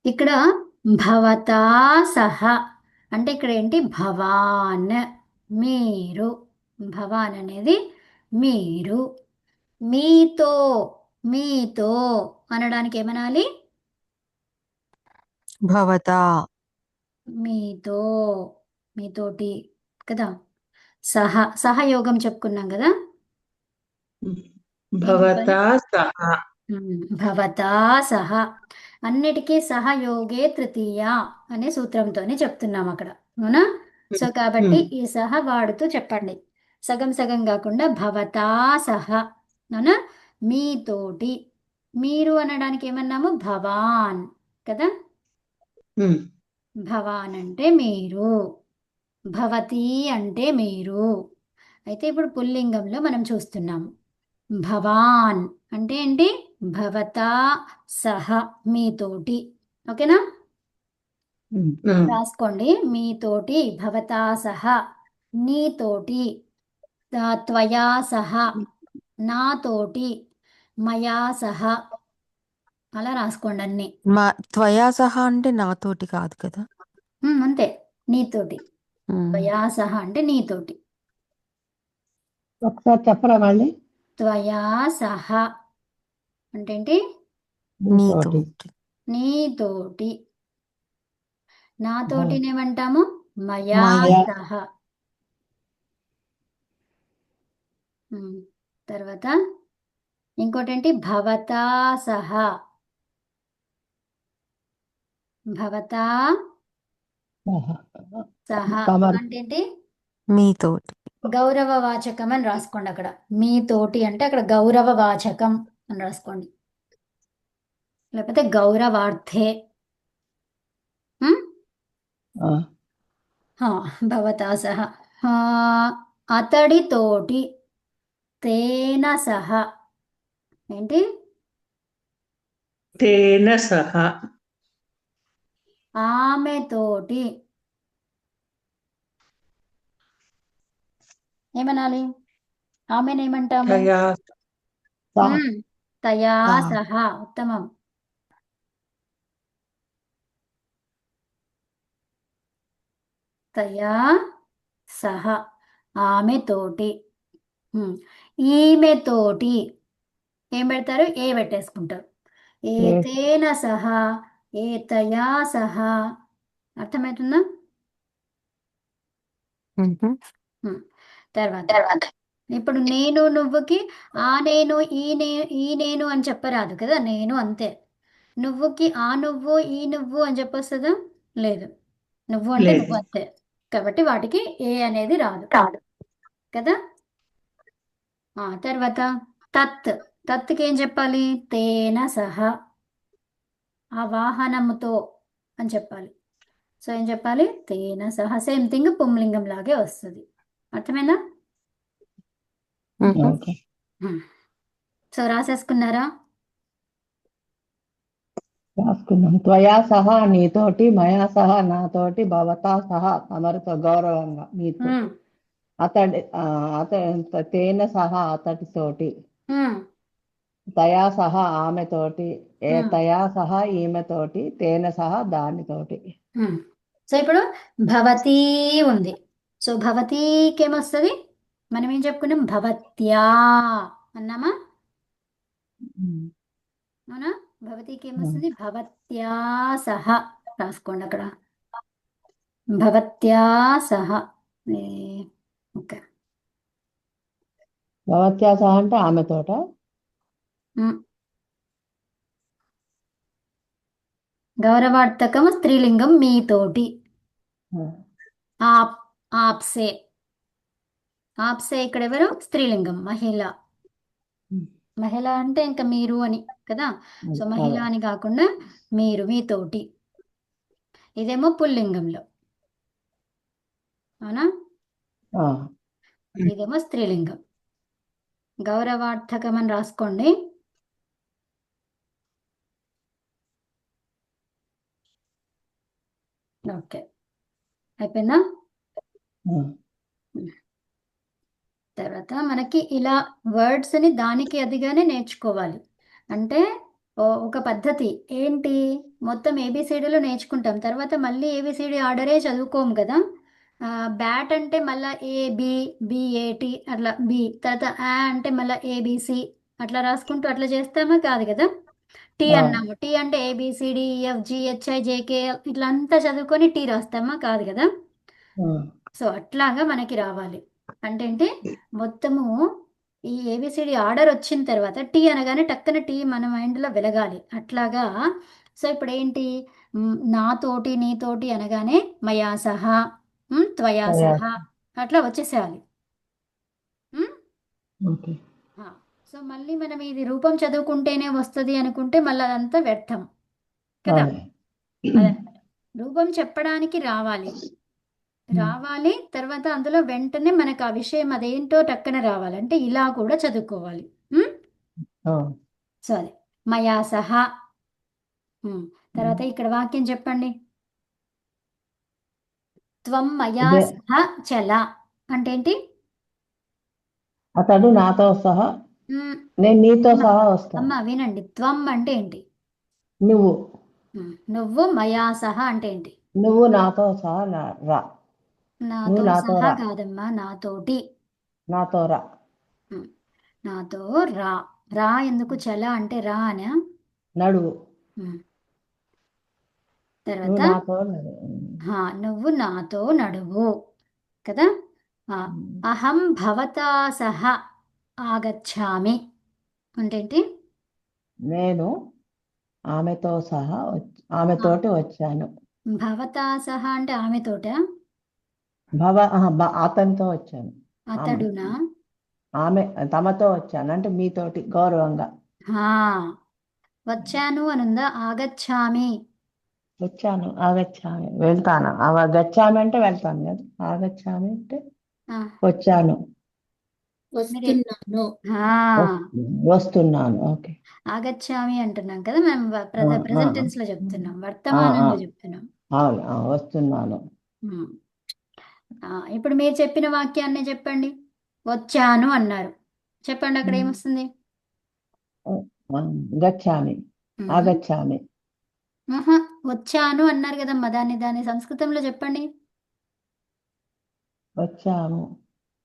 ఇక్కడ భవతా సహ అంటే ఇక్కడ ఏంటి భవాన్ మీరు. భవాన్ అనేది మీరు. మీతో మీతో అనడానికి ఏమనాలి? భవతా మీతో మీతోటి కదా. సహ సహయోగం చెప్పుకున్నాం కదా. ఏం చెప్పాలి? భవతా సహ. భవతా సహ అన్నిటికీ సహయోగే తృతీయ అనే సూత్రంతోనే చెప్తున్నాం అక్కడ. అవునా? సో కాబట్టి ఈ సహ వాడుతూ చెప్పండి. సగం సగం కాకుండా భవతా సహ. అవునా? మీతోటి. మీరు అనడానికి ఏమన్నాము? భవాన్ కదా. భవాన్ అంటే మీరు. భవతి అంటే మీరు. అయితే ఇప్పుడు పుల్లింగంలో మనం చూస్తున్నాము. భవాన్ అంటే ఏంటి? భవతా సహ మీతోటి. ఓకేనా? రాసుకోండి. మీతోటి భవతా సహ, నీతోటి, త్వయా సహ, నాతోటి, మయా సహ. అలా రాసుకోండి అన్ని. మా త్వయా సహా అంటే నాతోటి కాదు కదా. అంతే. నీతోటి. ఉమ్. త్వయా సహ అంటే నీతోటి. ఒకసారి చెప్పరా మళ్ళీ? త్వయా సహ అంటే ఏంటి? నీతోటి. నీతోటి. నాతోటినేమంటాము? మయా మయా. సహ. తర్వాత ఇంకోటేంటి? భవతా సహ. భవతా సహ అంటే ఏంటి? మీతోటి. గౌరవ వాచకం అని రాసుకోండి అక్కడ. మీతోటి అంటే అక్కడ గౌరవ వాచకం అని రాసుకోండి. లేకపోతే గౌరవార్థే. ఉమ్? భవతా సహ. ఆ, అతడితోటి. తేన సహ ఏంటి? తేన సహ. ఆమెతోటి ఏమనాలి? ఆమెనేమంటాము? తయా తయా ఆ. సహ. ఉత్తమం. తయా సహ ఆమెతోటి. ఈమెతోటి ఏం పెడతారు? ఏ పెట్టేసుకుంటారు. ఏతేన సహా, ఏతయా సహా. అర్థమవుతుందా? తర్వాత ఇప్పుడు నేను నువ్వుకి ఆ నేను ఈ నేను అని చెప్పరాదు కదా. నేను అంతే. నువ్వుకి ఆ నువ్వు ఈ నువ్వు అని చెప్పొస్తుందా? లేదు. నువ్వు అంటే లేదు. నువ్వు అంతే. కాబట్టి వాటికి ఏ అనేది రాదు కదా. తర్వాత తత్. తత్కి ఏం చెప్పాలి? తేన సహా. ఆ వాహనముతో అని చెప్పాలి. సో ఏం చెప్పాలి? తేన సహా. సేమ్ థింగ్ పుంలింగం లాగే వస్తుంది. అర్థమైందా? సో రాసేసుకున్నారా? రాసుకున్నాం. త్వయా సహా నీతోటి, మయా సహా నాతోటి, భవతా సహా తమరితో గౌరవంగా మీతో, తేన సహా అతడితోటి, తయా సహా ఆమెతోటి, తయా సహా ఈమెతోటి, తేన సహా దానితోటి. సో ఇప్పుడు భవతి ఉంది. సో భవతికి ఏమొస్తుంది? మనం ఏం చెప్పుకున్నాం? భవత్యా అన్నామా? అవునా? భవతికి ఏమొస్తుంది? భవత్యా సహ. రాసుకోండి అక్కడ. భవత్యా సహ. ఓకే. భవత్యా సహా అంటే ఆమెతోట. గౌరవార్థకం స్త్రీలింగం మీతోటి. ఆప్ ఆప్సే. ఆప్సే ఇక్కడ ఎవరు? స్త్రీలింగం మహిళ. మహిళ అంటే ఇంకా మీరు అని కదా. సో మహిళ అని కాకుండా మీరు, మీతోటి. ఇదేమో పుల్లింగంలో. అవునా? ఇదేమో స్త్రీలింగం. గౌరవార్థకం అని రాసుకోండి. ఓకే. అయిపోయిందా? తర్వాత మనకి ఇలా వర్డ్స్ని దానికి అదిగానే నేర్చుకోవాలి. అంటే ఒక పద్ధతి ఏంటి, మొత్తం ఏబిసిడీలు నేర్చుకుంటాం, తర్వాత మళ్ళీ ఏబిసిడి ఆర్డరే చదువుకోము కదా. బ్యాట్ అంటే మళ్ళీ ఏబి, బిఏటి అట్లా బి, తర్వాత ఆ అంటే మళ్ళీ ఏబిసి అట్లా రాసుకుంటూ అట్లా చేస్తామా కాదు కదా. టీ ఆ, అన్నాము, టీ అంటే ఏబిసిడి ఈఎఫ్ జిహెచ్ఐ జేకే ఇట్లా అంతా చదువుకొని టీ రాస్తామా కాదు కదా. ఆ, సో అట్లాగా మనకి రావాలి అంటే ఏంటి, మొత్తము ఈ ఏబిసిడి ఆర్డర్ వచ్చిన తర్వాత టీ అనగానే టక్కన టీ మన మైండ్లో వెలగాలి అట్లాగా. సో ఇప్పుడు ఏంటి, నాతోటి నీతోటి అనగానే మయా సహా, త్వయా ప్రయాస. సహా అట్లా వచ్చేసేయాలి. ఉమ్, ఓకే. ఆ. సో మళ్ళీ మనం ఇది రూపం చదువుకుంటేనే వస్తుంది అనుకుంటే మళ్ళీ అదంతా వ్యర్థం కదా. అదే. అదే రూపం చెప్పడానికి రావాలి, రావాలి తర్వాత అందులో వెంటనే మనకు ఆ విషయం అదేంటో టక్కన రావాలి అంటే ఇలా కూడా చదువుకోవాలి. ఉమ్? ఆ, సో అదే మయా సహా. తర్వాత ఇక్కడ వాక్యం చెప్పండి. త్వం మయా ఇదే సహ చల అంటే ఏంటి. అతడు నాతో సహా, ఉమ్, నేను నీతో అమ్మ సహా వస్తాను. అమ్మ వినండి, త్వం అంటే ఏంటి. నువ్వు నువ్వు మయా సహ అంటే ఏంటి. నువ్వు నాతో సహా రా. నువ్వు నాతో నాతో సహా రా. కాదమ్మా, నాతోటి. నాతో రా. ఉమ్, నాతో రా. రా ఎందుకు, చల అంటే రా అనా. నడువు. ఉమ్, నువ్వు తర్వాత నాతో నడువు. నువ్వు నాతో నడువు కదా. ఆ, అహం భవతా సహ ఆగచ్చామి అంటే ఏంటి. నేను ఆమెతో సహా ఆ, ఆమెతోటి వచ్చాను. భవతా సహ అంటే ఆమెతోట, అతనితో వచ్చాను. ఆమె అతడునా. ఆమె తమతో వచ్చాను అంటే మీతోటి గౌరవంగా హా, వచ్చాను అనుందా, ఆగచ్చామి. వచ్చాను. ఆగచ్చామి వెళ్తాను. గచ్చామి అంటే వెళ్తాను కదా. ఆగచ్చామి అంటే ఆ, వచ్చాను. మీరే వస్తున్నాను. వస్తున్నాను. ఓకే. ఆగచ్చామి అంటున్నాం కదా మనం, ఆ, ఆ, ప్రజెంట్ టెన్స్ లో చెప్తున్నాం, ఆ, వర్తమానంలో చెప్తున్నాం. అవును. వస్తున్నాను. ఉమ్. ఇప్పుడు మీరు చెప్పిన వాక్యాన్ని చెప్పండి. వచ్చాను అన్నారు, చెప్పండి అక్కడ ఏమొస్తుంది. గచ్చామి. ఉమ్. ఆగచ్చామి. ఆహా, వచ్చాను అన్నారు కదమ్మా, దాన్ని సంస్కృతంలో చెప్పండి. వచ్చాము.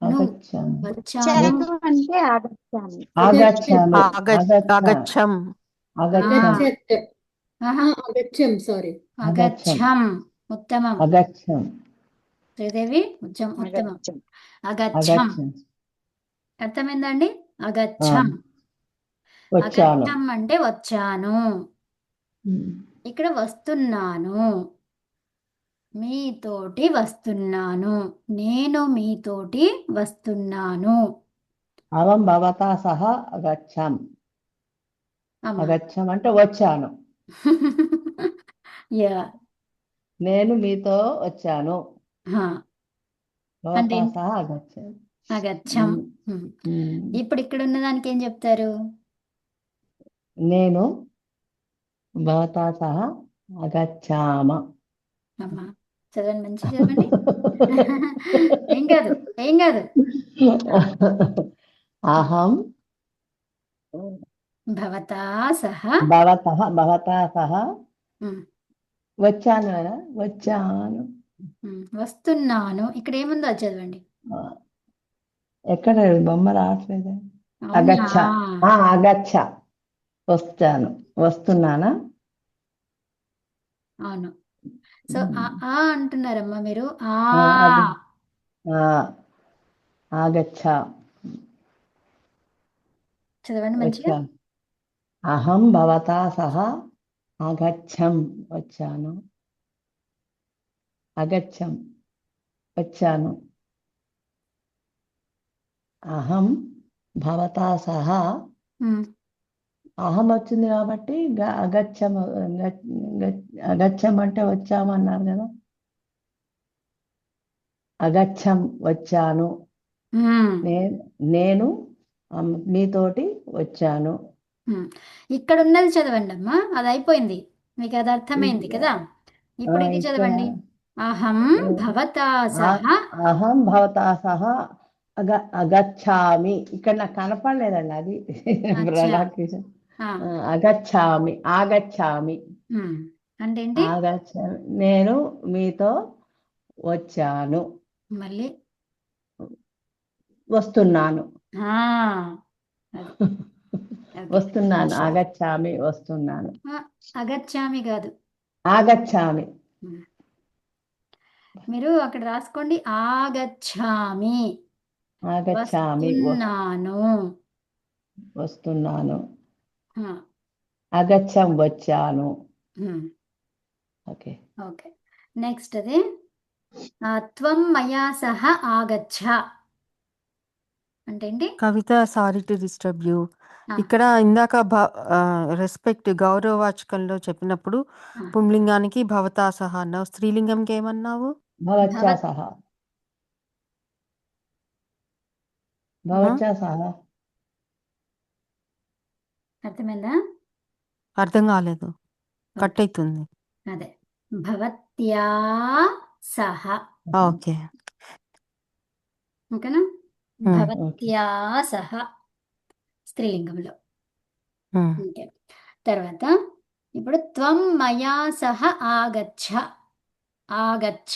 నువ్వు ఆగచ్చాము. వచ్చాను. అంటే ఆగచ్చామి. ఆగచ్చామి. అగచ్చం ఆగచ్చాం. గచ్చత్. ఆహా, అగచ్చం సారీ. అగచ్చం. అగచ్చం ఉత్తమం. అగచ్చం. శ్రీదేవి ఉత్తమం. అగచ్చం. అగచ్చం అగచ్చం. అర్థమైందండి. ఆ, అగచ్చం. వచ్చాను. అగచ్చం అంటే వచ్చాను. ఇక్కడ వస్తున్నాను, మీతోటి వస్తున్నాను, నేను మీతోటి వస్తున్నాను. అవం భవతా సహా అగచ్చాం. అమ్మ అగచ్చం అంటే వచ్చాను. యా, నేను మీతో వచ్చాను. హా. భవతా అంటే సహా అగచ్చం. అగచ్చం. ఇప్పుడు ఇక్కడ ఉన్న దానికి ఏం చెప్తారు. నేను భవతా సహా అగచ్చామ. అమ్మ చదవండి, మంచి చదవండి. ఏం కాదు, ఏం కాదు. అహం భవతా సహ భవతా సహా ఉమ్, వచ్చాను కదా. వచ్చాను. వస్తున్నాను. ఇక్కడ ఏముందో అది చదవండి. ఎక్కడ బొమ్మ రావట్లేదు. అవునా. అగచ్చ. అగచ్చ. వస్తాను. వస్తున్నానా. అవును. సో ఆ అంటున్నారమ్మా మీరు. ఆగచ్చ. చదవండి మంచిగా. వచ్చాను. అహం భవతా సహా అగచ్చం. వచ్చాను. అగచ్చం వచ్చాను. అహం భవతా సహా అహం వచ్చింది కాబట్టి అగచ్చం. అగచ్చం అంటే వచ్చామన్నారు కదా. అగచ్చం వచ్చాను. నేను మీతోటి వచ్చాను. ఇక్కడ ఉన్నది చదవండి అమ్మా, అది అయిపోయింది, మీకు అది అర్థమైంది కదా. ఇప్పుడు ఇది ఇక్కడ చదవండి. అహం భవతా సహా. అహం భవతా సహా అగచ్చామి. ఇక్కడ నాకు కనపడలేదండి అది. అచ్చా. రాధాకృష్ణ ఆ, అగచ్చామి ఆగచ్చామి ఉమ్. అంటే ఏంటి? ఆగచ్చామి నేను మీతో వచ్చాను మళ్ళీ వస్తున్నాను ఆ, అది ఓకే. వస్తున్నాను వచ్చాను. ఆగచ్చామి వస్తున్నాను అగచ్చామి కాదు. ఆగచ్చామి ఉమ్. మీరు అక్కడ రాసుకోండి, ఆగచ్చామి ఆగచ్చామి వస్తున్నాను. వస్తున్నాను ఆ, అగచ్చం వచ్చాను ఉమ్. Okay okay. నెక్స్ట్ అది త్వం మయా సహ ఆగచ్చ అంటే ఏంటి? కవిత, సారీ టు డిస్టర్బ్ యూ. ఆ, ఇక్కడ ఇందాక రెస్పెక్ట్ గౌరవవాచకంలో చెప్పినప్పుడు ఆ. పుంలింగానికి భవతా సహా అన్నావు, స్త్రీలింగంకి ఏమన్నావు? భవచ్చా భవత్ సహ ఆ? భవచ్చా సహ అర్థమైందా? అర్థం కాలేదు, కట్ ఓకే. అవుతుంది. అదే భవత్యా సహ. ఓకే. ఓకేనా? ఉమ్, ఓకే భవత్యా సహ స్త్రీలింగంలో. ఉమ్. ఓకే. తర్వాత ఇప్పుడు త్వం మయా సహ ఆగచ్చ. ఆగచ్చ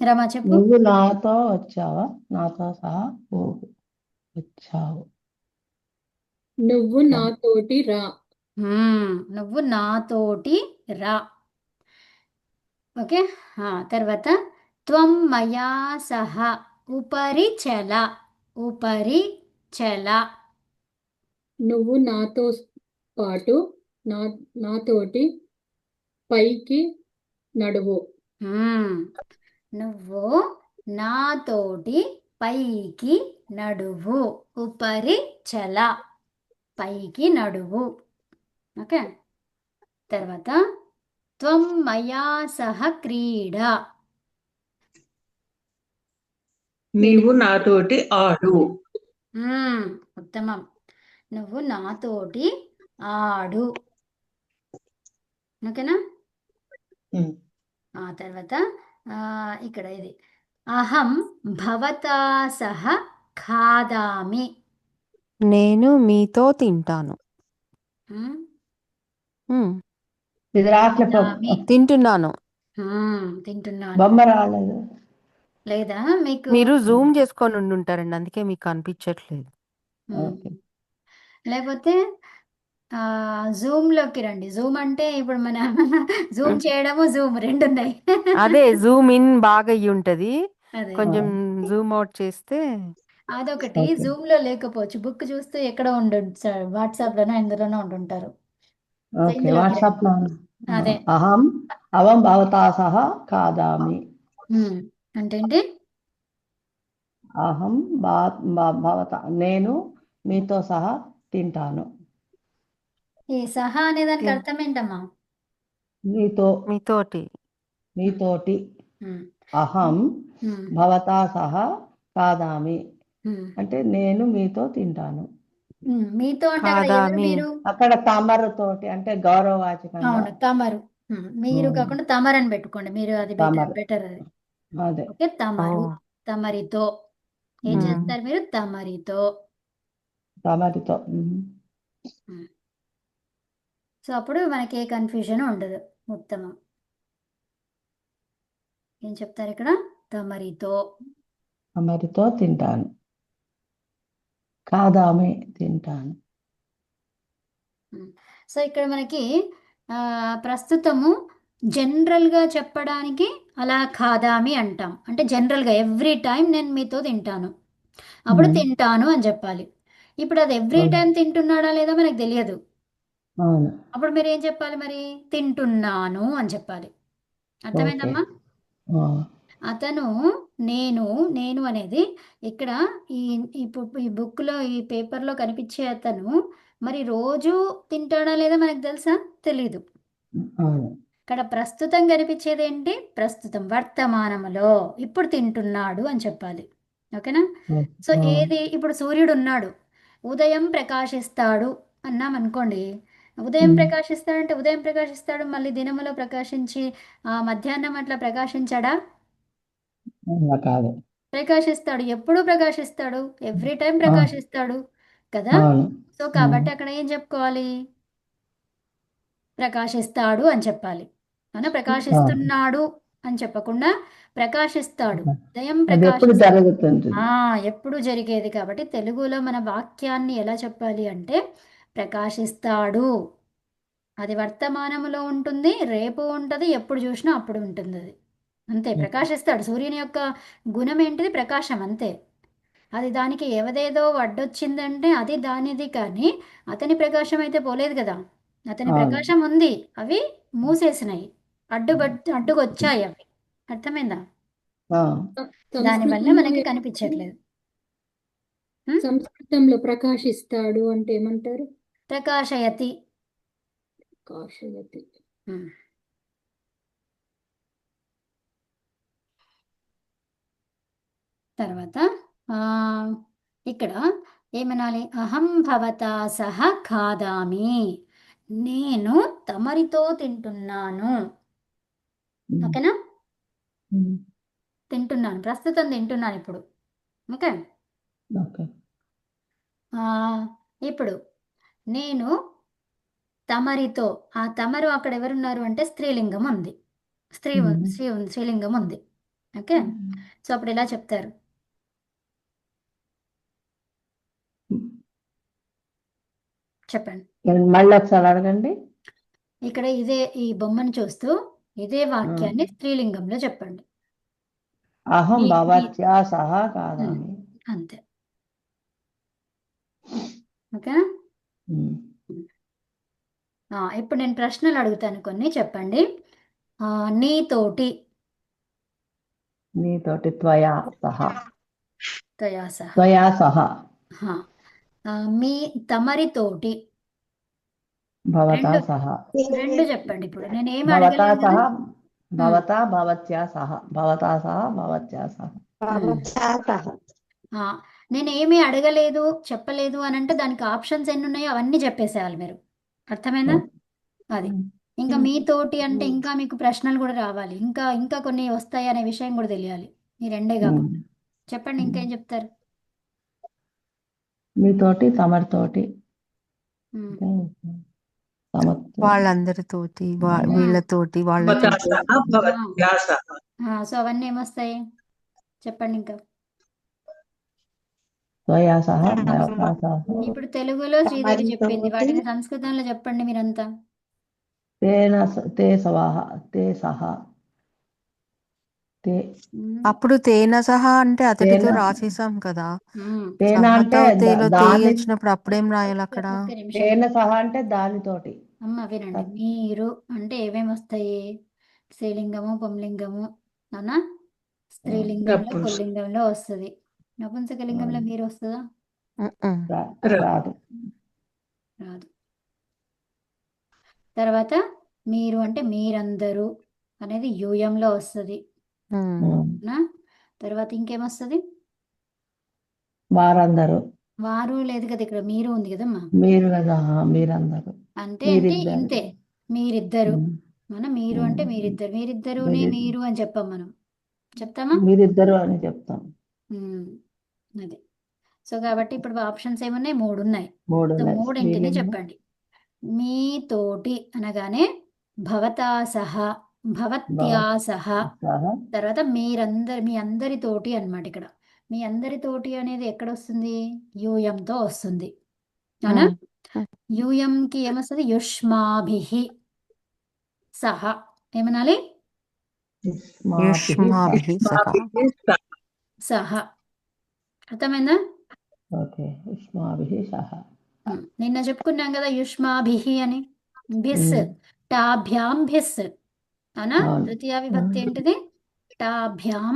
రమా చెప్పు. నువ్వు నాతో వచ్చావా నాతో సహా వచ్చావు నువ్వు నాతోటి రా. నువ్వు నాతోటి రా. ఓకే. తర్వాత త్వం మయా సహ ఉపరి చల. ఉపరి చల. నువ్వు నాతో పాటు నా నాతోటి పైకి నడువు. నువ్వు నాతోటి పైకి నడువు. ఉపరి చల పైకి నడువు. ఓకే. తర్వాత త్వం మయా సహ క్రీడ. నీవు నాతోటి ఆడు. ఉత్తమం. నువ్వు నాతోటి ఆడు. ఓకేనా? ఉమ్. తర్వాత ఇక్కడ ఇది అహం భవతా సహ ఖాదామి. నేను మీతో తింటాను. ఉమ్, ఉమ్, ఇది రాట్లే ఖాదామి. తింటున్నాను. తింటున్నాను. బొమ్మ రాలేదు లేదా మీకు? మీరు జూమ్ చేసుకొని ఉండుంటారండి, అందుకే మీకు కనిపించట్లేదు. ఉమ్, ఓకే లేకపోతే జూమ్లోకి రండి. జూమ్ అంటే ఇప్పుడు మన జూమ్ చేయడము జూమ్ రెండు ఉన్నాయి. అదే జూమ్ ఇన్ బాగా అయ్యి ఉంటది, అదే కొంచెం జూమ్ అవుట్ చేస్తే. అదొకటి. ఓకే జూమ్ లో లేకపోవచ్చు, బుక్ చూస్తూ ఎక్కడో సార్ వాట్సాప్ లోనో ఎందులోనో ఉంటుంటారు. సో ఓకే ఇందులోకి వాట్సాప్ రండి. లో అదే అవం భవతా సహా ఖాదామి అంటే ఏంటి? అహం భవత నేను మీతో సహా తింటాను ఈ సహా అనే దానికి అర్థం ఏంటమ్మా? మీతో మీతోటి. మీతోటి ఉమ్, అహం ఉమ్, భవతా సహా ఖాదామి ఉమ్, అంటే నేను మీతో తింటాను మీతో అంటే అక్కడ ఎవరు కాదామి. మీరు? అక్కడ తమరుతోటి అంటే గౌరవవాచకంగా అవును, తమరు. మీరు కాకుండా తమరని పెట్టుకోండి, మీరు. అది బెటర్ తమరు బెటర్ అది. అదే ఓకే. ఓ. తమరు. తమరితో ఏం ఉమ్, చేస్తారు మీరు? తమరితో. తమరితో సో అప్పుడు మనకి ఏ కన్ఫ్యూజన్ ఉండదు. ఉత్తమం. ఏం చెప్తారు ఇక్కడ? తమరితో. తమరితో తింటాను ఖాదామి తింటాను సో ఇక్కడ మనకి ప్రస్తుతము జనరల్గా చెప్పడానికి అలా ఖాదామి అంటాం. అంటే జనరల్గా ఎవ్రీ టైం నేను మీతో తింటాను, అప్పుడు తింటాను అని చెప్పాలి. ఇప్పుడు అది ఎవ్రీ టైం తింటున్నాడా లేదా మనకు తెలియదు. అవును అప్పుడు మీరు ఏం చెప్పాలి మరి? తింటున్నాను అని చెప్పాలి. ఓకే అర్థమైందమ్మా? అతను నేను నేను అనేది ఇక్కడ ఈ ఈ బుక్లో ఈ పేపర్లో కనిపించే అతను మరి రోజు తింటాడా లేదా మనకు తెలుసా? తెలీదు. అవును ఇక్కడ ప్రస్తుతం కనిపించేది ఏంటి? ప్రస్తుతం వర్తమానంలో ఇప్పుడు తింటున్నాడు అని చెప్పాలి. ఓకేనా? సో ఏది ఇప్పుడు సూర్యుడు ఉన్నాడు, ఉదయం ప్రకాశిస్తాడు అన్నాం అనుకోండి. ఉదయం ప్రకాశిస్తాడంటే ఉదయం ప్రకాశిస్తాడు, మళ్ళీ దినములో ప్రకాశించి మధ్యాహ్నం అట్లా ప్రకాశించాడా? అలా కాదు ప్రకాశిస్తాడు. ఎప్పుడూ ప్రకాశిస్తాడు, ఎవ్రీ టైం ప్రకాశిస్తాడు. కదా. అవును సో కాబట్టి అక్కడ ఏం చెప్పుకోవాలి? ప్రకాశిస్తాడు అని చెప్పాలి. ప్రకాశిస్తున్నాడు అని చెప్పకుండా ప్రకాశిస్తాడు. ఉదయం అది ఎప్పుడు ప్రకాశిస్తాడు. జరుగుతుంది? ఎప్పుడు జరిగేది కాబట్టి తెలుగులో మన వాక్యాన్ని ఎలా చెప్పాలి అంటే ప్రకాశిస్తాడు. అది వర్తమానములో ఉంటుంది, రేపు ఉంటుంది, ఎప్పుడు చూసినా అప్పుడు ఉంటుంది అది. అంతే, ప్రకాశిస్తాడు. సూర్యుని యొక్క గుణం ఏంటిది? ప్రకాశం, అంతే. అది దానికి ఏదేదో అడ్డొచ్చిందంటే అది దానిది, కానీ అతని ప్రకాశం అయితే పోలేదు కదా. అతని అవును. ప్రకాశం ఉంది, అవి మూసేసినాయి, అడ్డుకొచ్చాయి అవి. అర్థమైందా? ఆ, దానివల్ల సంస్కృతంలో మనకి కనిపించట్లేదు. సంస్కృతంలో ప్రకాశిస్తాడు అంటే ఏమంటారు? ప్రకాశయతి. ప్రకాశయతి. ఉమ్. తర్వాత ఇక్కడ ఏమనాలి? అహం భవతా సహ ఖాదామి. నేను తమరితో తింటున్నాను. ఓకేనా? ఉమ్, తింటున్నాను, ప్రస్తుతం తింటున్నాను ఇప్పుడు. ఓకే. ఓకే. ఇప్పుడు నేను తమరితో, ఆ తమరు అక్కడ ఎవరున్నారు అంటే స్త్రీలింగం ఉంది, స్త్రీలింగం ఉంది. ఓకే. సో అప్పుడు ఎలా చెప్తారు? చెప్పండి. మళ్ళీ ఒకసారి అడగండి. ఇక్కడ ఈ బొమ్మను చూస్తూ ఇదే వాక్యాన్ని స్త్రీలింగంలో చెప్పండి. అహం మీ- భవత్యా సహ ఖాదామి. అంతే. ఓకేనా? ఉమ్. ఇప్పుడు నేను ప్రశ్నలు అడుగుతాను కొన్ని, చెప్పండి. నీతోటి. నీతోటి త్వయా సహ. తయా సహ. త్వయా సహ. మీ తమరితోటి. భవతా రెండు సహ. రెండు చెప్పండి. ఇప్పుడు నేను ఏమి భవతా అడగలేదు సహ. కదా. భవతా భవత్యా సహ. భవతా సహ భవత్యా సహ. నేను ఏమీ అడగలేదు, చెప్పలేదు అని అంటే దానికి ఆప్షన్స్ ఎన్ని ఉన్నాయో అవన్నీ చెప్పేసేయాలి మీరు. అర్థమైందా? అది. ఇంకా మీతోటి అంటే ఇంకా మీకు ప్రశ్నలు కూడా రావాలి, ఇంకా ఇంకా కొన్ని వస్తాయి అనే విషయం కూడా తెలియాలి. ఈ రెండే కాకుండా చెప్పండి, ఇంకేం చెప్తారు? మీతోటి తమరితోటి వాళ్ళందరితోటి వీళ్ళతోటి భవతా వాళ్ళతోటి. సహ భవత్యా సహ. సో అవన్నీ ఏమొస్తాయి చెప్పండి ఇంకా. త్వయా సహ భవతా సహ. ఇప్పుడు తెలుగులో శ్రీదేవి చెప్పింది, వాటిని సంస్కృతంలో చెప్పండి మీరంతా. తే సవాహ తే సహ. తే అప్పుడు తేన సహా అంటే అతడితో తేన- రాసేసాం కదా. తేన అంటే తేలో దాని వచ్చినప్పుడు అప్పుడేం రాయాలి అక్కడ? ఒక్క నిమిషం. తేన సహ అంటే దానితోటి. అమ్మ వినండి, మీరు అంటే ఏమేమి వస్తాయి? స్త్రీలింగము, పుంలింగము, అవునా? స్త్రీలింగంలో నపుంసక. పుల్లింగంలో వస్తుంది. నపుంసకలింగంలో మీరు వస్తుందా? రాదు. రాదు. తర్వాత మీరు అంటే మీరందరూ అనేది యూయంలో వస్తుంది. తర్వాత ఇంకేమొస్తుంది? వారందరూ. వారు లేదు కదా, ఇక్కడ మీరు ఉంది కదమ్మా. మీరు కదా, మీరందరూ. అంటే అంటే మీరిద్దరు. ఇంతే, మీరిద్దరు. మీరు అంటే మీరిద్దరునే మీరు అని చెప్పాం మనం. చెప్తామా? మీరిద్దరు అని చెప్తాం. అది. సో కాబట్టి ఇప్పుడు ఆప్షన్స్ ఏమున్నాయి? 3 ఉన్నాయి. మూడు సో ఉన్నాయి. మూడింటిని స్త్రీలింగం. చెప్పండి. మీతోటి అనగానే భవతా సహ, భవత్యా సహ, సహ. తర్వాత మీ అందరితోటి అన్నమాట. ఇక్కడ మీ అందరితోటి అనేది ఎక్కడ వస్తుంది? యూయంతో వస్తుంది, అవునా? యూయంకి ఏమొస్తుంది? యుష్మాభిహి సహ. ఏమనాలి? యుష్మాభిః సహా. సహ. అర్థమైందా? ఓకే. యుష్మాభిః సహ. నిన్న చెప్పుకున్నాం కదా యుష్మాభిహి అని. భిస్, టాభ్యాం భిస్, అవునా? అవును. తృతీయ విభక్తి ఏంటిది? టాభ్యాం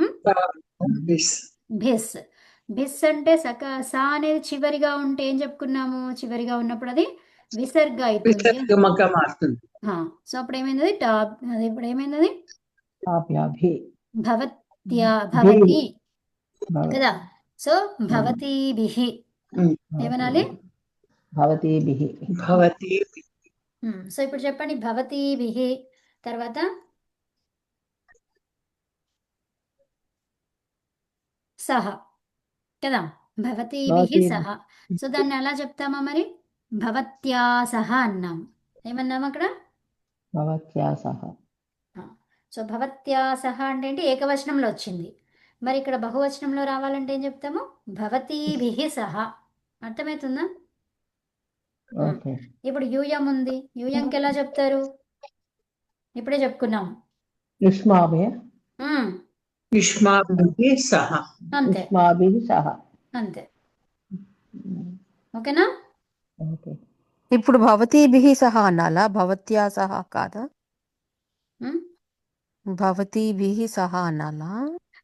భిస్. భిస్. భిస్ అంటే సా అనేది చివరిగా ఉంటే ఏం చెప్పుకున్నాము? చివరిగా ఉన్నప్పుడు అది విసర్గ అవుతుంది. విసర్గముగా మారుతుంది. సో అప్పుడు ఏమైంది? అది ఇప్పుడు ఏమైంది? తాభ్యాభి. భవతి కదా. సో భవతీభిః ఏమనాలి? భవతీభిః. భవతి. సో ఇప్పుడు చెప్పండి, భవతీభిః తర్వాత సహ కదా. భవతీభిః భవతి సహ. సో దాన్ని ఎలా చెప్తామా మరి? భవత్యా సహ అన్నాం. ఏమన్నాం అక్కడ? భవత్యా సహ. ఆ. సో భవత్యా సహ అంటే ఏంటి? ఏకవచనంలో వచ్చింది. మరి ఇక్కడ బహువచనంలో రావాలంటే ఏం చెప్తాము? భవతీభిః సహ. అర్థమవుతుందా? ఓకే. ఇప్పుడు యూయం ఉంది. యూయంకి ఎలా చెప్తారు? ఇప్పుడే చెప్పుకున్నాం. యుష్మాభిः ఉమ్, युष्माभिः सह అంతే యుష్మాభిः సహ. అంతే. ఓకేనా? ఓకే. ఇప్పుడు భవతీభిః సహా అనాలా? భవత్యా సహా కాదా? ఉమ్, భవతీభిః సహా అనాలా?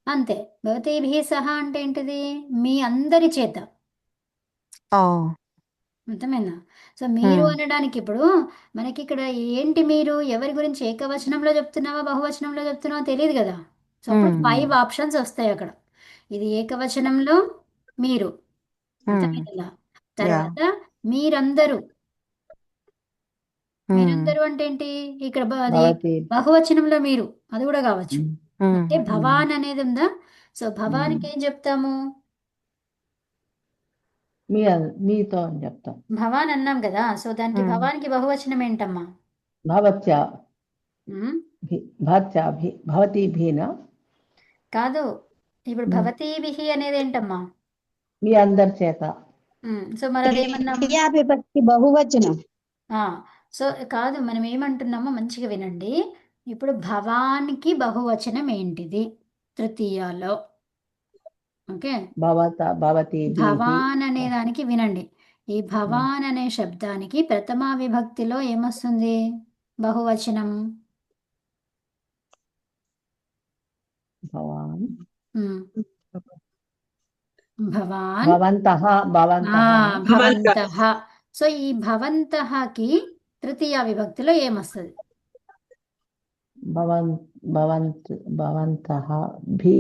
అంతే. భవతీభిః సహ అంటే ఏంటిది? మీ అందరి చేత. ఓ అర్థమైందా? సో మీరు ఉమ్, అనడానికి ఇప్పుడు మనకి ఇక్కడ ఏంటి, మీరు ఎవరి గురించి ఏకవచనంలో చెప్తున్నావా బహువచనంలో చెప్తున్నావా తెలియదు కదా. సో అప్పుడు ఉమ్, 5 ఆప్షన్స్ వస్తాయి అక్కడ. ఇది ఏకవచనంలో మీరు. ఉమ్, అర్థమైందా? యా తర్వాత మీరందరూ. ఉమ్, మీరందరూ అంటే ఏంటి? ఇక్కడ అది భవతి. బహువచనంలో మీరు, అది కూడా కావచ్చు. ఉమ్, అంటే భవాన్ అనేది ఉందా? సో భవానికి ఏం చెప్తాము? మీతో అని చెప్తాం. భవాన్ అన్నాం కదా. సో దానికి ఉమ్, భవానికి బహువచనం ఏంటమ్మా? భవత్యా ఉమ్, భవత్యాభి భవతీభిన కాదు. ఇప్పుడు భవతీభిః అనేది ఏంటమ్మా? మీ అందరి చేత. సో మరి అదేమన్నాం? క్రియావిభక్తి బహువచనం. ఆ, సో కాదు, మనం ఏమంటున్నామో మంచిగా వినండి. ఇప్పుడు భవానికి బహువచనం ఏంటిది తృతీయాలో? ఓకే. భవతీభిః. భవాన్ అనే దానికి వినండి. ఈ భవాన్ అనే శబ్దానికి ప్రథమా విభక్తిలో ఏమొస్తుంది బహువచనం? భవాన్ ఉమ్, భవాన్. భవంతః భవంతః భవంతః. సో ఈ భవంతఃకి తృతీయ విభక్తిలో ఏమొస్తుంది? భవంతః భి.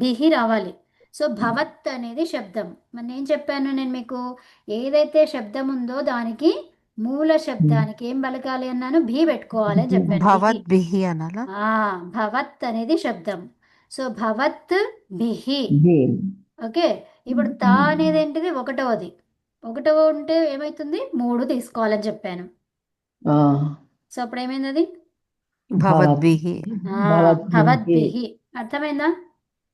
బిహి రావాలి. సో భవత్ అనేది శబ్దం. మరి నేను చెప్పాను, నేను మీకు ఏదైతే శబ్దం ఉందో దానికి మూల శబ్దానికి ఏం పలకాలి అన్నాను? భీ పెట్టుకోవాలి అని చెప్పాను. బిహి. భవద్భిః అనాలా? భవత్ అనేది శబ్దం. సో భవత్ బిహి. భి. ఓకే. ఇప్పుడు తా అనేది ఏంటిది? ఒకటవది. ఒకటవ ఉంటే ఏమవుతుంది? 3 తీసుకోవాలని చెప్పాను. ఆ, సో అప్పుడు ఏమైంది అది? భవద్భిః. భవద్భిహి. అర్థమైందా?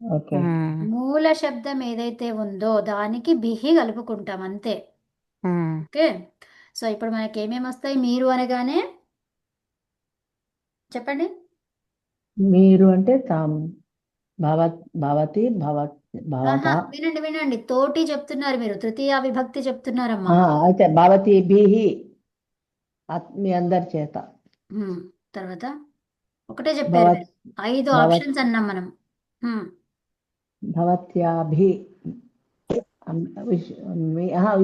ఓకే. ఉమ్, మూల శబ్దం ఏదైతే ఉందో దానికి బిహి కలుపుకుంటాం అంతే. ఉమ్, ఓకే. సో ఇప్పుడు మనకి ఏమేమి వస్తాయి? మీరు అనగానే చెప్పండి. మీరు అంటే తాము. భవతి భవత. వినండి వినండి, తోటి చెప్తున్నారు మీరు, తృతీయ విభక్తి చెప్తున్నారమ్మా. అయితే భవతీభిః మీ అందరి చేత. తర్వాత ఒకటే చెప్పారు మీరు. 5 ఆప్షన్స్ అన్నాం మనం. భవత్యాభి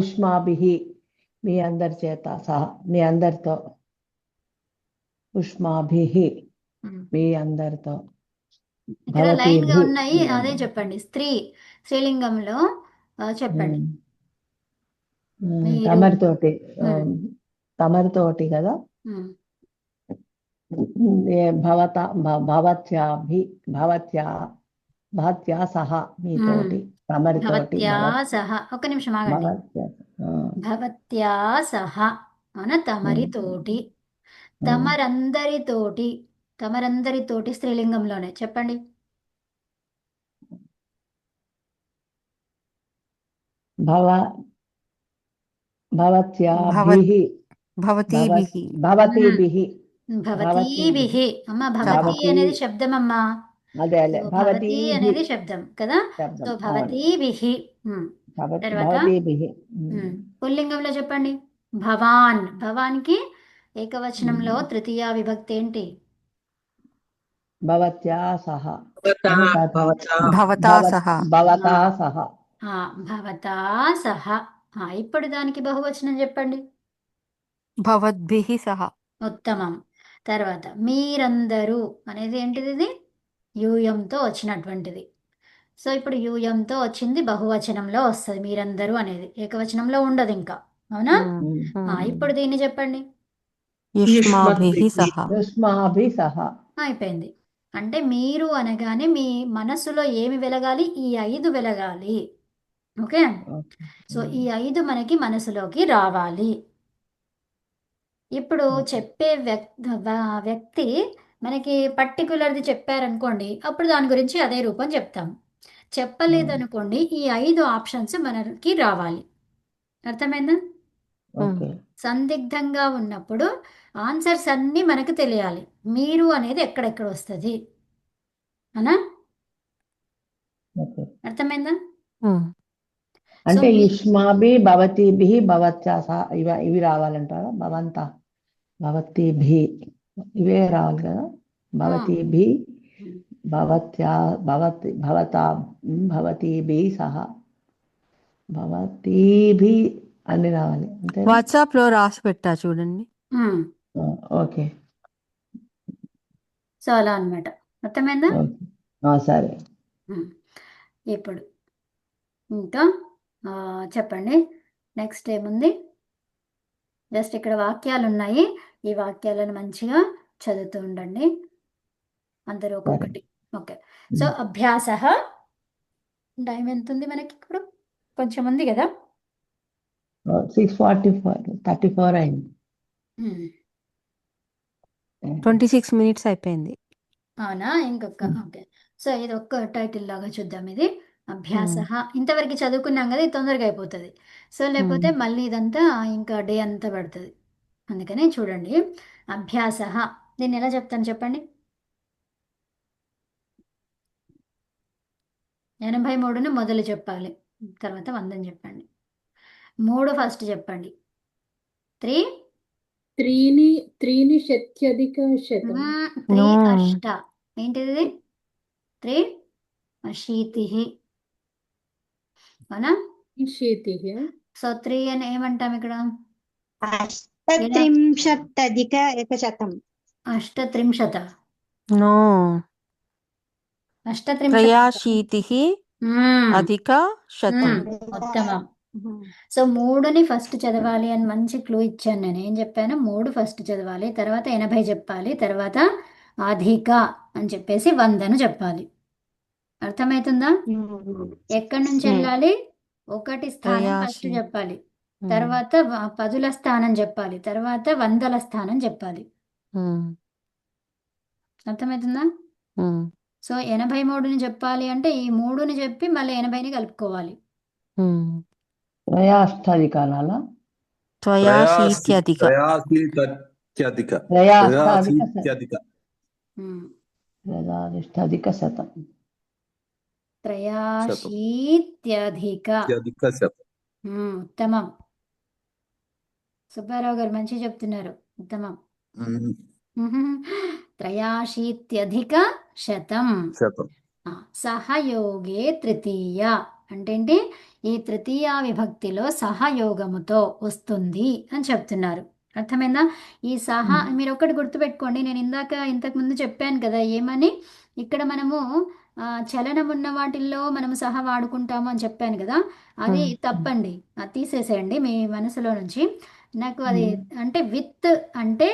ఉష్మాభిః మీ అందరి చేత సహా, మీ అందరితో. ఉష్మాభిః మీ అందరితో. ఇక్కడ లైన్ గా భవతీభిః ఉన్నాయి, అదే చెప్పండి. స్త్రీలింగంలో చెప్పండి. మీరు. తమరితోటి తమరితోటి కదా. ఉమ్, భవత్యా సహా మీతోటి. తమరితోటి భవత్యా సహ. ఒక్క నిమిషం ఆగండి. భవత్యా సహ మన తమరితోటి. తమరందరితోటి. తమరందరితోటి స్త్రీలింగంలోనే చెప్పండి. భవత్యాభిః భవతీభిః. భవతీభిః. భవతీభిః. అమ్మ భవతి అనేది శబ్దం అమ్మా. అదే సో భవతి అనేది శబ్దం కదా. సో భవతీభిః. తర్వాత భవతీభిః. పుల్లింగంలో చెప్పండి. భవాన్. భవాన్కి ఏకవచనంలో తృతీయ విభక్తి ఏంటి? భవత్యా సహా. భవతా సహా. భవతా సహా. భవతా సహ. ఇప్పుడు దానికి బహువచనం చెప్పండి. భవద్భిః సహా. ఉత్తమం. తర్వాత మీరందరూ అనేది ఏంటిది? ఇది యూయంతో వచ్చినటువంటిది. సో ఇప్పుడు యూయంతో వచ్చింది, బహువచనంలో వస్తుంది. మీరందరూ అనేది ఏకవచనంలో ఉండదు ఇంకా. అవునా? ఇప్పుడు దీన్ని చెప్పండి. యుష్మాభిః సహా. యుష్మాభిః సహా. అయిపోయింది. అంటే మీరు అనగానే మీ మనసులో ఏమి వెలగాలి? ఈ 5 వెలగాలి. ఓకే. ఓకే. సో ఈ 5 మనకి మనసులోకి రావాలి. ఇప్పుడు చెప్పే వ్యక్తి మనకి పర్టికులర్ది చెప్పారనుకోండి, అప్పుడు దాని గురించి అదే రూపం చెప్తాం. చెప్పలేదనుకోండి, ఈ 5 ఆప్షన్స్ మనకి రావాలి. అర్థమైందా? ఓకే. సందిగ్ధంగా ఉన్నప్పుడు ఆన్సర్స్ అన్నీ మనకు తెలియాలి. మీరు అనేది ఎక్కడెక్కడ వస్తుంది అనా? ఓకే. అర్థమైందా? ఉమ్. సో అంటే మీ యుష్మాభి భవతిభి భవత్యా సహా ఇవి రావాలంటారా? భవతిభి ఇవే రావాలి కదా? భవతిభి భవత్యా భవతిభి సహా భవతిభి అన్ని రావాలి అంతేనా? వాట్సాప్ లో రాసి పెట్టా చూడండి. ఓకే. సో అలా అన్నమాట. అర్థమైందా? ఓకే. సరే. ఉమ్. ఇప్పుడు ఇంకా చెప్పండి. నెక్స్ట్ ఏముంది? జస్ట్ ఇక్కడ వాక్యాలు ఉన్నాయి. ఈ వాక్యాలను మంచిగా చదువుతూ ఉండండి అందరూ ఒక్కొక్కటి. ఓకే. సో అభ్యాస టైం ఎంత ఉంది మనకి ఇప్పుడు? కొంచెం ఉంది కదా? 6:34 అయింది. 26 minutes అయిపోయింది. అవునా? ఇంకొక ఓకే. సో ఇది ఒక్క టైటిల్ లాగా చూద్దాం. ఇది అభ్యాస. ఇంతవరకు చదువుకున్నాం కదా, ఇది తొందరగా అయిపోతుంది. సో లేకపోతే మళ్ళీ ఇదంతా ఇంకా డే అంతా పడుతుంది. అందుకనే చూడండి. అభ్యాస దీన్ని ఎలా చెప్తాను చెప్పండి? 83ను మొదలు చెప్పాలి, తర్వాత 100 చెప్పండి. 3 ఫస్ట్ చెప్పండి. 3 త్రీని శత్యధిక శతం. 3 No. అష్ట. ఏంటిది? 3 అశీతిః. అవునా? శీతిః. సో 3 అని ఏమంటాం ఇక్కడ? अष्टत्रिंशदधिक-100 అష్టత్రింశత. No. 83 త్రయాశీతిః అధిక శతం. ఉత్తమం. సో 3ని ఫస్ట్ చదవాలి అని మంచి క్లూ ఇచ్చాను నేను. ఏం చెప్పాను? 3 ఫస్ట్ చదవాలి, తర్వాత 80 చెప్పాలి, తర్వాత అధిక అని చెప్పేసి 100ను చెప్పాలి. అర్థమవుతుందా? ఎక్కడి నుంచి వెళ్ళాలి? 1 స్థానం ఫస్ట్ త్రయాశీ. చెప్పాలి, తర్వాత 10ల స్థానం చెప్పాలి, తర్వాత 100ల స్థానం చెప్పాలి. అర్థమవుతుందా? సో 83ని చెప్పాలి అంటే ఈ 3ని చెప్పి మళ్ళీ 80ని కలుపుకోవాలి. త్రయాష్టాధిక అనాలా? త్రయాశీత్యధిక. త్రయాశీత్యధిక త్రయాష్టాధిక శతం. త్రయాశీత్యధిక. ఉత్తమం. సుబ్బారావు గారు మంచిగా చెప్తున్నారు. ఉత్తమం. త్రయాశీత్యధిక శతం. సహయోగే తృతీయ అంటే ఏంటి? ఈ తృతీయ విభక్తిలో సహయోగముతో వస్తుంది అని చెప్తున్నారు. అర్థమైందా? ఈ మీరు ఒకటి గుర్తుపెట్టుకోండి. నేను ఇంతకుముందు చెప్పాను కదా ఏమని, ఇక్కడ మనము చలనం ఉన్న వాటిల్లో మనము సహా వాడుకుంటాము అని చెప్పాను కదా, అది తప్పండి. అది తీసేసేయండి మీ మనసులో నుంచి. నాకు అది అంటే విత్ అంటే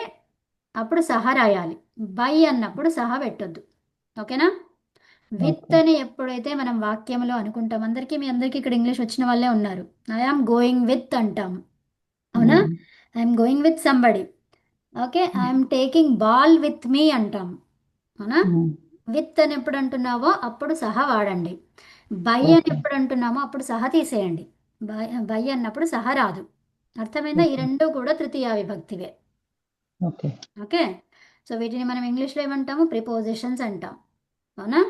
అప్పుడు సహా రాయాలి, బై అన్నప్పుడు సహా పెట్టొద్దు. ఓకేనా? విత్ అని ఎప్పుడైతే మనం వాక్యంలో అనుకుంటాం, మీ అందరికీ ఇక్కడ ఇంగ్లీష్ వచ్చిన వాళ్ళే ఉన్నారు. ఐఆమ్ గోయింగ్ విత్ అంటాం. అవునా? I'm going with somebody. Okay. I'm taking ball with me అంటాం. అవునా? విత్ అని ఎప్పుడు అంటున్నావో అప్పుడు సహా వాడండి. బై అని ఎప్పుడు అంటున్నామో అప్పుడు సహా తీసేయండి. బై అన్నప్పుడు సహా రాదు. అర్థమైందా? ఈ రెండు కూడా తృతీయ విభక్తివే. ఓకే. సో వీటిని మనం ఇంగ్లీష్లో ఏమంటాము? ప్రిపోజిషన్స్ అంటాం. అవునా?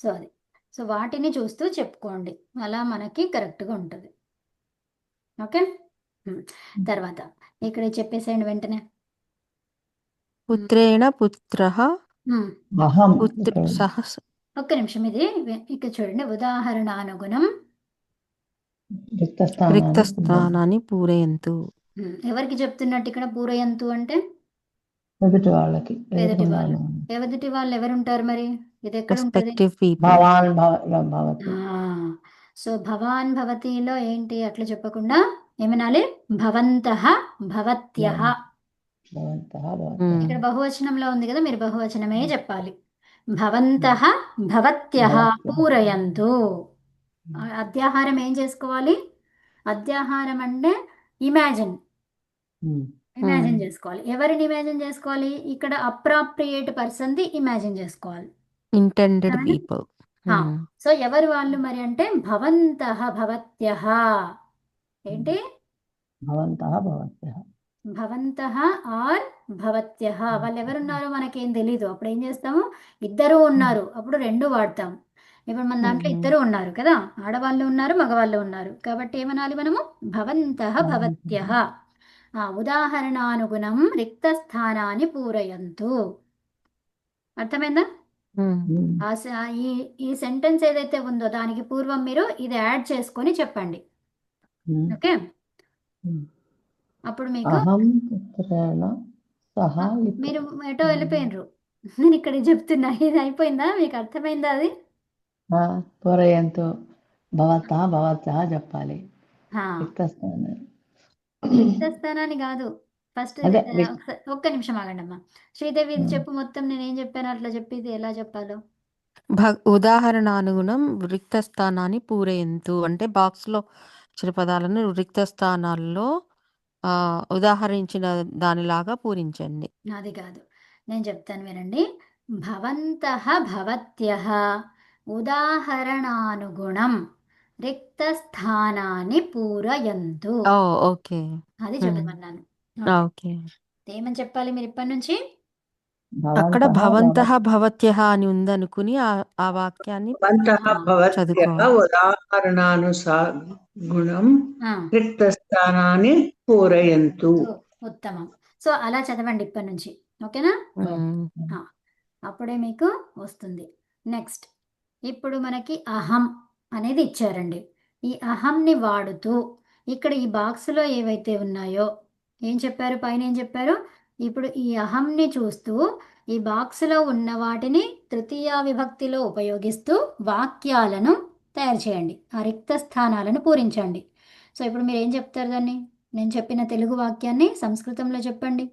సో అది. సో వాటిని చూస్తూ చెప్పుకోండి, అలా మనకి కరెక్ట్గా ఉంటుంది. ఓకే. తర్వాత ఇక్కడ చెప్పేసేయండి వెంటనే. పుత్రేణ పుత్రః ఒక్క నిమిషం. ఇది ఇక్కడ చూడండి. ఉదాహరణానుగుణం రిక్తస్థానాన్ని పూరయంతు. ఎవరికి చెప్తున్నట్టు ఇక్కడ? పూరయంతు అంటే ఎదుటి వాళ్ళకి. ఎదుటి వాళ్ళు ఎవరుంటారు మరి? ఇది ఎక్కడ ఉంటుంది? సో భవాన్ భవతిలో ఏంటి అట్లా చెప్పకుండా ఏమనాలి? భవంతః భవత్యః. ఇక్కడ బహువచనంలో ఉంది కదా, మీరు బహువచనమే చెప్పాలి. భవంతః భవత్యః భవత్యః. పూరయంతు. అధ్యాహారం ఏం చేసుకోవాలి? అధ్యాహారం అంటే ఇమాజిన్ ఇమాజిన్ చేసుకోవాలి. ఎవరిని ఇమాజిన్ చేసుకోవాలి? ఇక్కడ అప్రాప్రియేట్ పర్సన్ది ఇమాజిన్ చేసుకోవాలి. ఇంటెండెడ్ అర్థమైందా? పీపుల్. సో ఎవరు వాళ్ళు మరి అంటే భవంతః భవత్యః. ఏంటి? భవంతః భవత్యః. భవంతః ఆర్ భవత్యః. వాళ్ళు ఎవరున్నారో మనకేం తెలీదు. అప్పుడు ఏం చేస్తాము? ఇద్దరు ఉన్నారు, అప్పుడు రెండు వాడతాం. ఇప్పుడు మన దాంట్లో ఇద్దరు ఉన్నారు కదా, ఆడవాళ్ళు ఉన్నారు, మగవాళ్ళు ఉన్నారు. కాబట్టి ఏమనాలి మనము? భవంతః భవత్యః. ఉదాహరణానుగుణం రిక్తస్థానాన్ని పూరయంతు. అర్థమైందా? ఈ సెంటెన్స్ ఏదైతే ఉందో దానికి పూర్వం మీరు ఇది యాడ్ చేసుకొని చెప్పండి. ఓకే, అప్పుడు మీకు అహం పుత్రేణ సహ లిఖ. మీరు ఎటో వెళ్ళిపోయినరు. నేను ఇక్కడ చెప్తున్నా, ఇది అయిపోయిందా? మీకు అర్థమైందా అది? పూరయంతు భవతః భవత్యః చెప్పాలి. హా, రిక్తస్థానం. రిక్తస్థానాన్ని కాదు, ఫస్ట్ అదే ఒక్క నిమిషం ఆగండి అమ్మా. శ్రీదేవి ఇది చెప్పు మొత్తం, నేనేం చెప్పాను అట్లా చెప్పి ఇది ఎలా చెప్పాలో. ఉదాహరణానుగుణం రిక్త స్థానాన్ని పూరయంతు అంటే బాక్స్ లో ఇచ్చిన పదాలను రిక్త స్థానాల్లో ఉదాహరించిన దానిలాగా పూరించండి. అది కాదు, నేను చెప్తాను వినండి. భవంతః భవత్యః ఉదాహరణానుగుణం రిక్తస్థానాన్ని పూరయంతు. ఓకే, అది చెప్పమన్నాను. ఓకే. ఏమని చెప్పాలి మీరు ఇప్పటి నుంచి? అక్కడ భవంతః భవత్యః అని ఉందనుకుని ఆ వాక్యాన్ని భవంతః భవత్యః చదువుకోవాలి. ఉదాహరణానుగుణం రిక్తస్థానాన్ని పూరయంతు. ఉత్తమం. సో అలా చదవండి ఇప్పటి నుంచి, ఓకేనా? అప్పుడే మీకు వస్తుంది. నెక్స్ట్, ఇప్పుడు మనకి అహం అనేది ఇచ్చారండి. ఈ అహంని వాడుతూ ఇక్కడ ఈ బాక్స్లో ఏవైతే ఉన్నాయో ఏం చెప్పారు, పైన ఏం చెప్పారు? ఇప్పుడు ఈ అహంని చూస్తూ ఈ బాక్స్లో ఉన్న వాటిని తృతీయ విభక్తిలో ఉపయోగిస్తూ వాక్యాలను తయారు చేయండి. ఆ రిక్త స్థానాలను పూరించండి. సో ఇప్పుడు మీరు ఏం చెప్తారు దాన్ని? నేను చెప్పిన తెలుగు వాక్యాన్ని సంస్కృతంలో చెప్పండి.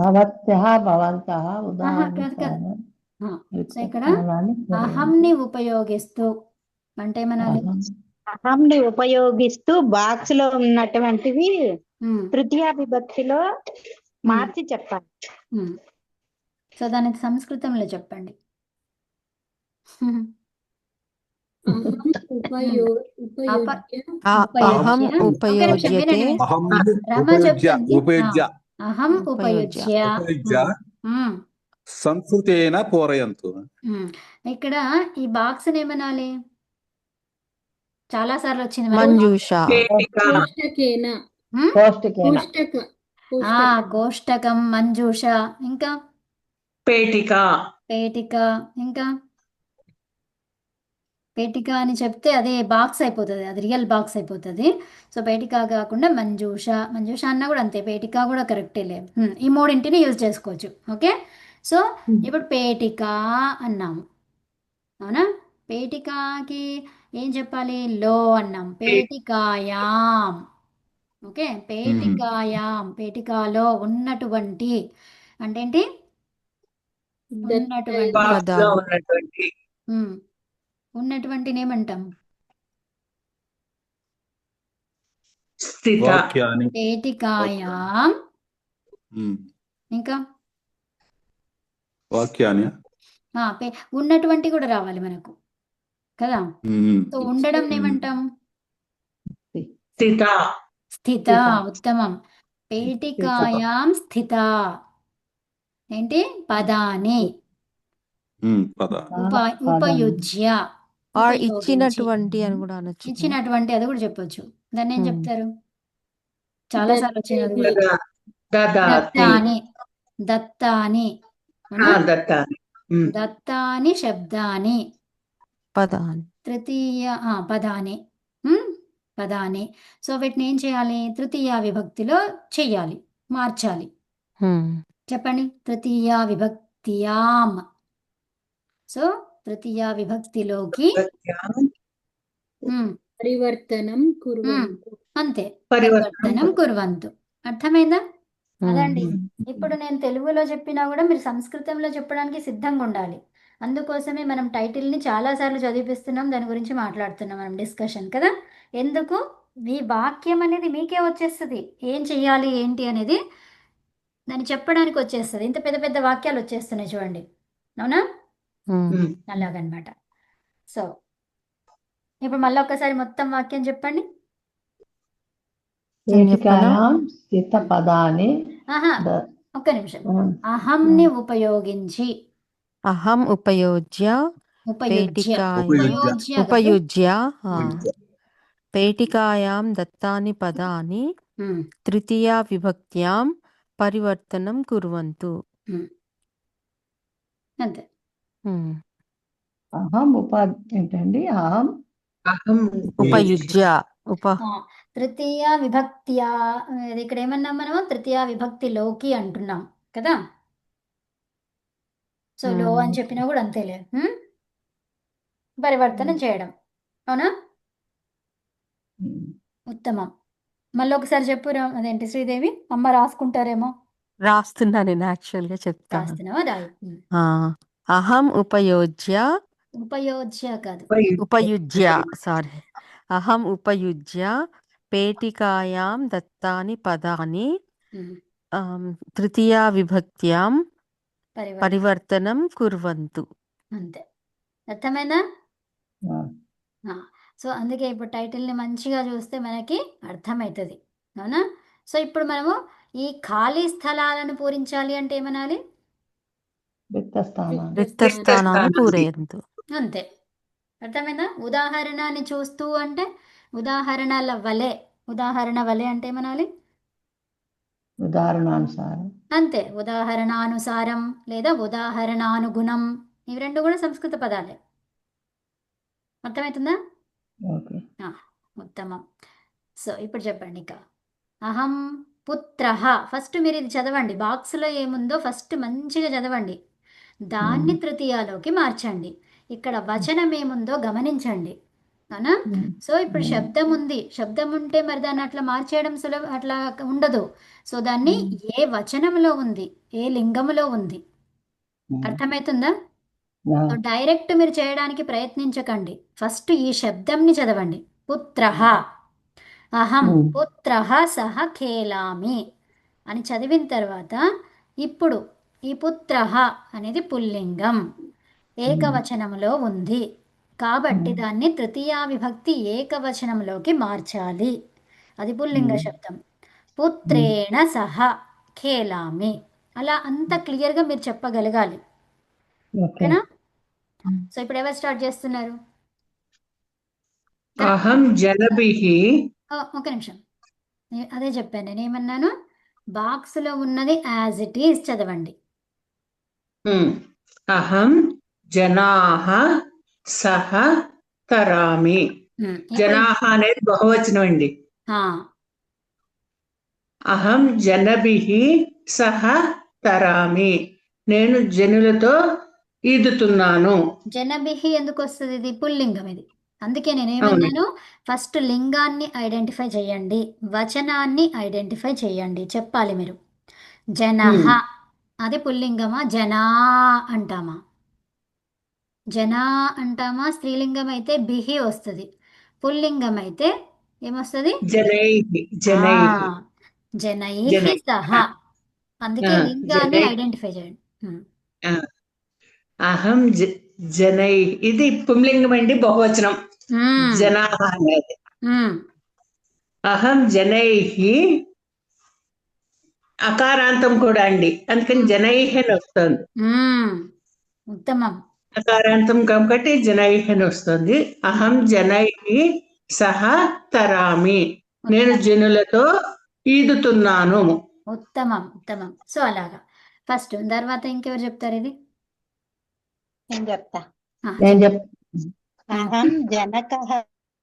భవత్యః భవంతః కాదు. సో ఇక్కడ అహంని ఉపయోగిస్తూ అంటే ఏమనాలి? అహంని ఉపయోగిస్తూ బాక్స్ లో ఉన్నటువంటివి తృతీయ విభక్తిలో మార్చి చెప్పాలి. సో దాన్ని సంస్కృతంలో చెప్పండి. అహం ఉపయోజ్యతే. అహం ఉపయుజ్య సంస్కృతేన పూరయంతు. ఇక్కడ ఈ బాక్స్ ఏమనాలి? చాలా సార్లు వచ్చింది. మంజూష. కోష్టకం, మంజూష, ఇంకా పేటిక. పేటిక, ఇంకా పేటిక అని చెప్తే అదే బాక్స్ అయిపోతుంది, అది రియల్ బాక్స్ అయిపోతుంది. సో పేటిక కాకుండా మంజూష, మంజూష అన్నా కూడా అంతే, పేటిక కూడా కరెక్టేలే. ఈ మూడింటిని యూజ్ చేసుకోవచ్చు. ఓకే, సో ఇప్పుడు పేటిక అన్నాము, అవునా? పేటికాకి ఏం చెప్పాలి? లో అన్నాం. పేటికాయాం. ఓకే, పేటికాయాం, పేటికాలో ఉన్నటువంటి అంటే ఏంటి? ఉన్నటువంటిని ఏమంటాం? పేటికాయాం. ఇంకా వాక్యాన్ని ఉన్నటువంటి కూడా రావాలి మనకు కదా. సో ఉండడం ఏమంటాం? స్థిత. ఉత్తమం. పేటికాయాం స్థిత. ఏంటి? పదాని ఉపయుజ్య. ఇచ్చినటువంటి అని కూడా అనొచ్చు. ఇచ్చినటువంటి అది కూడా చెప్పొచ్చు. దాన్ని ఏం చెప్తారు? చాలా సార్లు వచ్చినది కూడా. దత్తాని. దత్తాని. దత్తాని శబ్దాని. పదాని. తృతీయ పదాని. పదాని. సో వీటిని ఏం చేయాలి? తృతీయ విభక్తిలో చెయ్యాలి, మార్చాలి. చెప్పండి. తృతీయ విభక్తియాం. సో తృతీయ విభక్తిలోకి పరివర్తనం కుర్వంతు. అంతే, పరివర్తనం కుర్వంతు. అర్థమైందా? అదండి. ఉమ్. ఇప్పుడు నేను తెలుగులో చెప్పినా కూడా మీరు సంస్కృతంలో చెప్పడానికి సిద్ధంగా ఉండాలి. అందుకోసమే మనం టైటిల్ని చాలాసార్లు చదివిపిస్తున్నాం, దాని గురించి మాట్లాడుతున్నాం మనం డిస్కషన్ కదా. ఎందుకు? మీ వాక్యం అనేది మీకే వచ్చేస్తుంది, ఏం చెయ్యాలి ఏంటి అనేది దాన్ని చెప్పడానికి వచ్చేస్తుంది. ఇంత పెద్ద పెద్ద వాక్యాలు వచ్చేస్తున్నాయి చూడండి, అవునా? ఉమ్. అలాగనమాట. సో ఇప్పుడు మళ్ళీ ఒక్కసారి మొత్తం వాక్యం చెప్పండి. నేను చెప్పనా? పేటికాయాం స్థితపదాని ఆహా, ద- ఒక్క నిమిషం. అహంని ఉపయోగించి, అహం ఉపయోజ్య ఉపయుజ్య పేటికాయాం ఉపయోజ్య కాదు. ఉపయుజ్య ఆ, ఉపయుజ్య. పేటికాయాం దత్తాని పదాని ఉమ్, తృతీయా విభక్త్యాం పరివర్తనం కుర్వంతు. ఉమ్. అంతే. ఉమ్. అహం ఏంటండి అహం అహం ఉపయుజ్య ఆ, తృతీయ విభక్త్యా, ఇది ఇక్కడ ఏమన్నాం మనము? తృతీయ విభక్తిలోకి అంటున్నాం కదా. సో లో అని చెప్పినా కూడా అంతేలే. పరివర్తనం చేయడం, అవునా? ఉత్తమం. మళ్ళీ ఒకసారి చెప్పు అదేంటి శ్రీదేవి, అమ్మ రాసుకుంటారేమో. రాస్తున్నా, నేను యాక్చువల్గా చెప్తాను. రాస్తున్నావా? రాయి. ఆ, అహం ఉపయోజ్య ఉపయోజ్య కాదు. ఉపయుజ్య సారీ అహం ఉపయుజ్య పేటికాయాం దత్తాని పదాని ఉమ్, తృతీయా విభక్త్యాం పరివర్తనం. పరివర్తనం కుర్వంతు. అంతే. అర్థమైందా? ఆ, సో అందుకే ఇప్పుడు టైటిల్ని మంచిగా చూస్తే మనకి అర్థమవుతుంది, అవునా? సో ఇప్పుడు మనము ఈ ఖాళీ స్థలాలను పూరించాలి అంటే ఏమనాలి? రిక్తస్థానాన్ని రిక్తస్థానాన్ని పూరయంతు. అంతే. అర్థమైందా? ఉదాహరణని చూస్తూ అంటే ఉదాహరణల వలె. ఉదాహరణ వలె అంటే ఏమనాలి? ఉదాహరణానుసారం అంతే. ఉదాహరణానుసారం లేదా ఉదాహరణానుగుణం, ఇవి రెండు కూడా సంస్కృత పదాలే. అర్థమవుతుందా? ఓకే. ఉత్తమం. సో ఇప్పుడు చెప్పండి ఇక. అహం పుత్ర. ఫస్ట్ మీరు ఇది చదవండి, బాక్స్లో ఏముందో ఫస్ట్ మంచిగా చదవండి, దాన్ని తృతీయాలోకి మార్చండి. ఇక్కడ వచనం ఏముందో గమనించండి, అవునా? సో ఇప్పుడు శబ్దం ఉంది, శబ్దం ఉంటే మరి దాన్ని అట్లా మార్చేయడం సులభం అట్లా ఉండదు. సో దాన్ని ఏ వచనంలో ఉంది, ఏ లింగములో ఉంది, అర్థమవుతుందా? సో డైరెక్ట్ మీరు చేయడానికి ప్రయత్నించకండి, ఫస్ట్ ఈ శబ్దంని చదవండి. పుత్రః, అహం పుత్రః సహ ఖేలామి అని చదివిన తర్వాత ఇప్పుడు ఈ పుత్రః అనేది పుల్లింగం, ఏకవచనంలో ఉంది కాబట్టి దాన్ని తృతీయా విభక్తి ఏకవచనంలోకి మార్చాలి, అది పుల్లింగ శబ్దం. పుత్రేణ సహ ఖేలామి, అలా అంత క్లియర్గా మీరు చెప్పగలగాలి, ఓకే. ఓకేనా? సో ఇప్పుడు ఎవరు స్టార్ట్ చేస్తున్నారు? అహం జనభిః ఒక నిమిషం, అదే చెప్పాను, నేనేమన్నాను? బాక్స్లో ఉన్నది యాజ్ ఇట్ ఈజ్ చదవండి. అహం జనాః సహ తరామి. జనాః అనేది బహువచనం అండి. అహం జనభిః సహ తరామి, నేను జనులతో ఈదుతున్నాను. జనభిః ఎందుకు వస్తుంది? ఇది పుల్లింగం, ఇది. అందుకే నేనేమన్నాను? ఫస్ట్ లింగాన్ని ఐడెంటిఫై చేయండి, వచనాన్ని ఐడెంటిఫై చేయండి, చెప్పాలి మీరు. జనః అది పుల్లింగమా, జనా అంటామా? జనా అంటామా? స్త్రీలింగం అయితే బిహి వస్తుంది, పుల్లింగం అయితే ఏమొస్తుంది? జనైః జనైః జనైః సహ. అందుకే లింగాన్ని జనైః. ఐడెంటిఫై చేయండి. అహం జనైః ఇది పుంలింగం అండి, బహువచనం. జనాః అనేది అహం జనైః అకారాంతం కూడా అండి, అందుకని జనైః అని వస్తుంది. ఉత్తమం. అకారాంతం కాబట్టి జనైః అని వస్తుంది. అహం జనైః సహ తరామి, నేను జనులతో ఈదుతున్నాను. ఉత్తమం, ఉత్తమం. సో అలాగా ఫస్ట్, తర్వాత ఇంకెవరు చెప్తారు ఇది? నేను చెప్తా. నేను చెప్ అహం జనకః